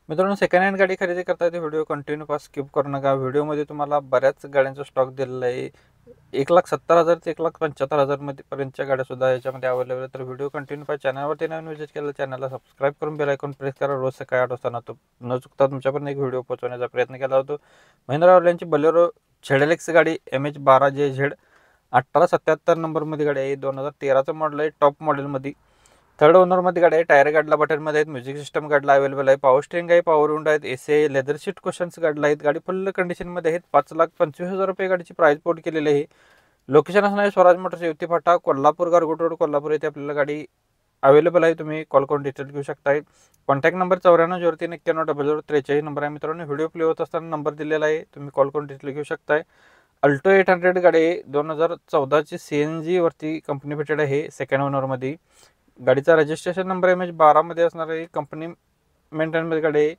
मित्रांनो, second hand गाडी खरेदी करताय तर व्हिडिओ कंटिन्यू पास स्किप करू नका. व्हिडिओमध्ये तुम्हाला बऱ्याच गाड्यांचा स्टॉक दिलेला आहे. 1,70,000 ते 1,75,000 मध्ये पर्यंतच्या गाड्या सुद्धा याच्यामध्ये अवेलेबल आहेत. तर व्हिडिओ कंटिन्यू पास. चॅनलवरती नवीन विजिट केलं चॅनलला सबस्क्राईब करून बेल आयकॉन प्रेस करा. रोज सकाळी 8 वाजता न चुकता तुमच्यापर्यंत एक व्हिडिओ पोहोचवण्याचा प्रयत्न केला होतो. महिंद्रा ऑरलँडची बलेरो ZLX गाडी MH12JZ 1877 नंबरमध्ये गाडी आहे. 2013चं मॉडेल आहे. टॉप मॉडेलमध्ये थर्ड ओनरमध्ये गाडी आहे. टायर गाडीला बटनमध्ये आहेत. म्युझिक सिस्टम गाडीला अवेलेबल आहे. पॉवर स्टेरिंग आहे. पॉवर विंडो आहेत. AC लेदर सीट क्वेश्चन्स गाडीला आहेत. गाडी फुल कंडिशनमध्ये आहेत. 5,25,000 रुपये गाडीची प्राइस पोर्ट केलेली आहे. लोकेशन असणार आहे स्वराज मोटर्स युवती फाटा, कोल्हापूर, गारगोट रोड, कोल्हापूर येथे आपल्याला गाडी अवेलेबल आहे. तुम्ही कॉल करून डिटेल घेऊ शकताय. कॉन्टॅक्ट नंबर 9403910043 नंबर आहे. मित्रांनो, व्हिडिओ प्ले होत असताना नंबर दिलेला आहे. तुम्ही कॉल करून डिटेल घेऊ शकताय. अल्टो 800 गाडी आहे. 2014ची CNG वरती कंपनी फिटेड आहे. सेकंड ओनरमध्ये गाडीचा रजिस्ट्रेशन नंबर MH12 मध्ये असणार आहे. कंपनी मेंटेनमध्ये गाडी आहे.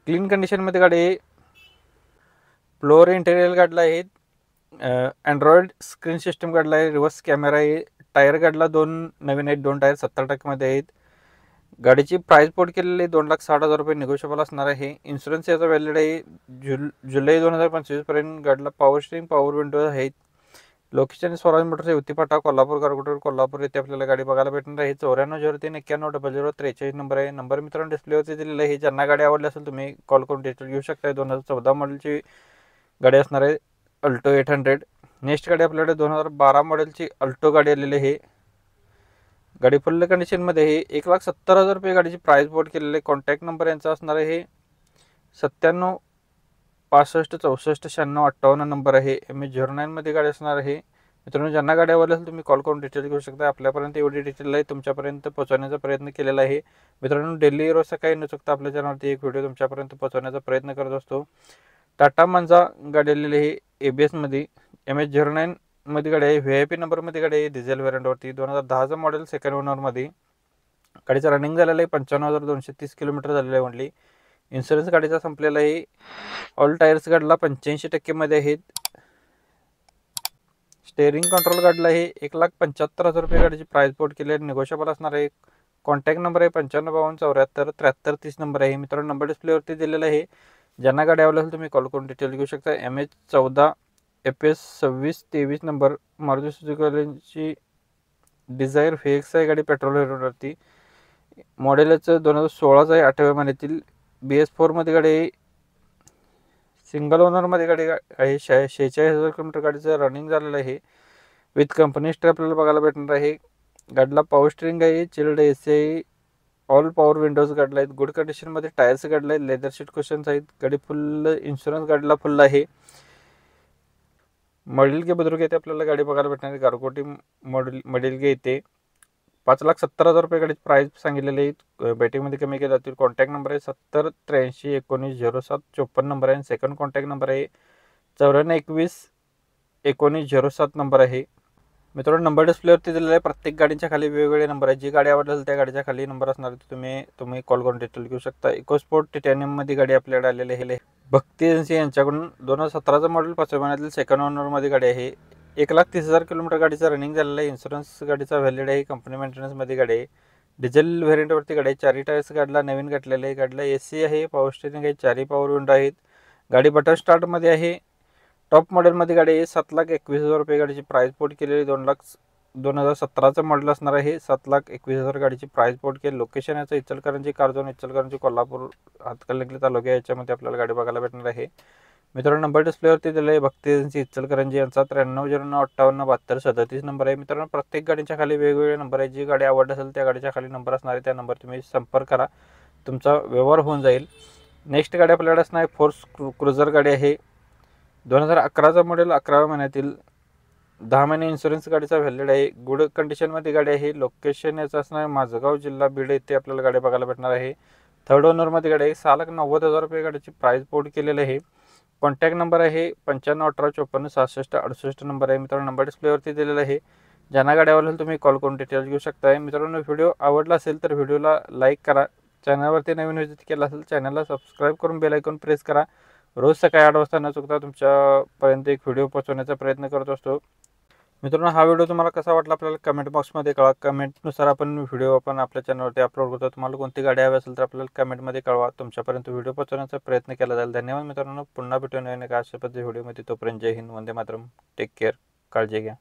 क्लीन कंडिशनमध्ये गाडी आहे. फ्लोअर इंटेरियर गाडीला आहे. अँड्रॉइड स्क्रीन सिस्टम गाडीला आहे. रिव्हर्स कॅमेरा आहे. टायर गाडीला 2 नवीन आहेत. 2 टायर 70% मध्ये आहेत. गाडीची प्राइस पोर्ट केलेली 2,60,000 रुपये निगोशिएबल असणार आहे. इन्शुरन्स याचा व्हॅलिड आहे जुलै 2025 पर्यंत. गाडीला पॉवर स्टीरिंग, पॉवर विंडो आहेत. लोकेशन स्वराज मोटर्स युवती फाटा, कोल्हापूर, गारगोट, कोल्हापूर येथे आपल्याला गाडी बघायला भेटणार आहे. 9403910043 नंबर आहे. नंबर मित्रांनो डिस्प्लेवरती दिलेला आहे. ज्यांना गाडी आवडली असेल तुम्ही कॉल करून डिटेल घेऊ शकता. 2014 मॉडेलची गाडी असणार आहे अल्टो 800. नेक्स्ट गाडी आपल्याकडे 2012 मॉडेलची अल्टो गाडी आलेली आहे. गाडी फुल कंडिशनमध्ये आहे. 1,70,000 रुपये गाडीची प्राइस बोर्ड केलेली आहे. कॉन्टॅक्ट नंबर यांचा असणार आहे 97 65 64 96 58 नंबर आहे. MH09 मध्ये गाडी असणार आहे. मित्रांनो, ज्यांना गाडी आवडली असेल तुम्ही कॉल करून डिटेल घेऊ शकता. आपल्यापर्यंत एवढी डिटेल आहे तुमच्यापर्यंत पोहोचवण्याचा प्रयत्न केलेला आहे. मित्रांनो, डेली रोज सकाळी न चुकता आपल्या चॅनलवरती एक व्हिडिओ तुमच्यापर्यंत पोहोचवण्याचा प्रयत्न करत असतो. टाटा मंजा गाडी आलेली आहे ABS मध्ये. MH09 मध्ये गाडी आहे. VIP नंबरमध्ये गाडी आहे. डिझेल व्हेरियंटवरती 2010चं मॉडेल सेकंड ओनरमध्ये. गाडीचं रनिंग झालेलं आहे 55,230 किलोमीटर झालेलं आहे ओनली. इन्शुरन्स गाडीचा संपलेला आहे. ऑल टायर्स गाडीला 85% मध्ये आहेत. स्टेअरिंग कंट्रोल गाडीला आहे. 1,75,000 रुपये गाडीची प्राइस पोर्ट केली आहे. निगोशिएबल असणार आहे. कॉन्टॅक्ट नंबर आहे 955274 7330 नंबर आहे. मित्रांनो, नंबर डिस्प्लेवरती दिलेला आहे. ज्यांना गाडी आवडली असेल तुम्ही कॉल करून डिटेल घेऊ शकता. MH14 FS 2623 नंबर मारुती सुझुकीची डिझायर VX आहे गाडी. पेट्रोल वेरियंटवरती. मॉडेलचं 2016चं आहे. 8व्या महिन्यातील. BS4 मध्ये गाडी आहे. सिंगल ओनरमध्ये गाडी आहे. 46,000 किलोमीटर गाडीचं रनिंग झालेलं आहे. विथ कंपनी हिस्ट्री आपल्याला बघायला भेटणार आहे. गाडीला पॉवर स्टेरिंग आहे. चिल्ड AC आहे. ऑल पॉवर विंडोज गाडीला आहेत. गुड कंडिशनमध्ये टायर्स गाडीला आहेत. लेदर सीट क्वेश्चन्स आहेत. गाडी फुल इन्शुरन्स गाडीला फुल आहे. मॉडेल के बुद्रुक येथे आपल्याला गाडी बघायला भेटणार आहे. गारगोटी मॉडेल के येथे 5,70,000 रुपये गाडीची प्राइस सांगितलेली आहे. बैठकीमध्ये कमी केली जातील. कॉन्टॅक्ट नंबर आहे 70 83 19 07 54 नंबर आहे. सेकंड कॉन्टॅक्ट नंबर आहे 94 21 19 07 नंबर आहे. मित्रांनो, नंबर डिस्प्लेवरती दिलेला आहे. प्रत्येक गाडीच्या खाली वेगवेगळे नंबर आहे. जी गाडी आवडली असेल त्या गाडीच्या खाली नंबर असणार आहे. तुम्ही कॉल करून डिटेल घेऊ शकता. इकोस्पोर्ट टिटॅनियममध्ये गाडी आपल्याकडे आलेली आहे. भक्ती एजन्सी यांच्याकडून 2017चं मॉडेल 5व्या महिन्यातील सेकंड ओनरमध्ये गाडी आहे. 1,30,000 किलोमीटर गाडीचं रनिंग झालेलं आहे. इन्शुरन्स गाडीचा व्हॅलिड आहे. कंपनी मेंटेनन्समध्ये गाडी आहे. डिझेल व्हेरियंटवरती गाडी आहे. 4 टायर्स गाडीला नवीन घातलेले आहे. गाडीला AC आहे. पॉवर स्टेरिंग आहे. 4 पॉवर विंडो आहेत. गाडी बटन स्टार्टमध्ये आहे. टॉप मॉडेलमध्ये गाडी आहे. 7,21,000 रुपये गाडीची प्राइस पोर्ट केलेली. 2017चं मॉडेल असणार आहे. 7,21,000 गाडीची प्राइस पोर्ट केली. लोकेशन याचं इचलकरंजी, कारंजा, इचलकरंजी, कोल्हापूर, हातकणंगले तालुका याच्यामध्ये आपल्याला गाडी बघायला भेटणार आहे. मित्रांनो, नंबर डिस्प्लेवरती दिलेला आहे. भक्ती एजन्सी इचलकरंजी यांचा 9309587237 नंबर आहे. मित्रांनो, प्रत्येक गाडीच्या खाली वेगवेगळे नंबर आहे. जी गाडी आवडली असेल त्या गाडीच्या खाली नंबर असणार आहे. त्या नंबर तुम्ही संपर्क करा. तुमचा व्यवहार होऊन जाईल. नेक्स्ट गाडी आपल्याकडे असणार आहे फोर्स क्रुझर गाडी आहे. 2011चा मॉडेल 11व्या महिन्यातील. 10 महिने इन्शुरन्स गाडीचा व्हॅलिड आहे. गुड कंडिशनमध्ये गाडी आहे. लोकेशन याचं असणार आहे माझगाव, जिल्हा बीड येथे आपल्याला गाडी बघायला भेटणार आहे. थर्ड ओनरमध्ये गाडी आहे. 6,90,000 रुपये गाडीची प्राइस पोर्ट केलेली आहे. कॉन्टॅक्ट नंबर आहे 9518546668 नंबर आहे. मित्रांनो, नंबर डिस्प्लेवरती दिलेला आहे. ज्यांना गाडी आवडली असेल तुम्ही कॉल करून डिटेल्स घेऊ शकता. मित्रांनो, व्हिडिओ आवडला असेल तर व्हिडिओला लाईक करा. चॅनलवरती नवीन व्हिजिट केला असेल चॅनलला सबस्क्राईब करून बेल आयकॉन प्रेस करा. रोज सकाळी 8 वाजता न चुकता तुमच्यापर्यंत एक व्हिडिओ पोहोचवण्याचा प्रयत्न करत असतो. मित्रांनो, हा व्हिडिओ तुम्हाला कसा वाटला आपल्याला कमेंट बॉक्समध्ये कळवा. कमेंटनुसार आपण व्हिडिओ आपल्या चॅनलवरती अपलोड करतो. तुम्हाला कोणती गाडी हवी असेल तर आपल्याला कमेंटमध्ये कळवा. तुमच्यापर्यंत व्हिडिओ पोहोचवण्याचा प्रयत्न केला जाईल. धन्यवाद मित्रांनो. पुन्हा भेटूया नवीन एका अशा पद्धती व्हिडिओमध्ये. तोपर्यंत जय हिंद, वंदे मातरम. Take care. काळजी घ्या.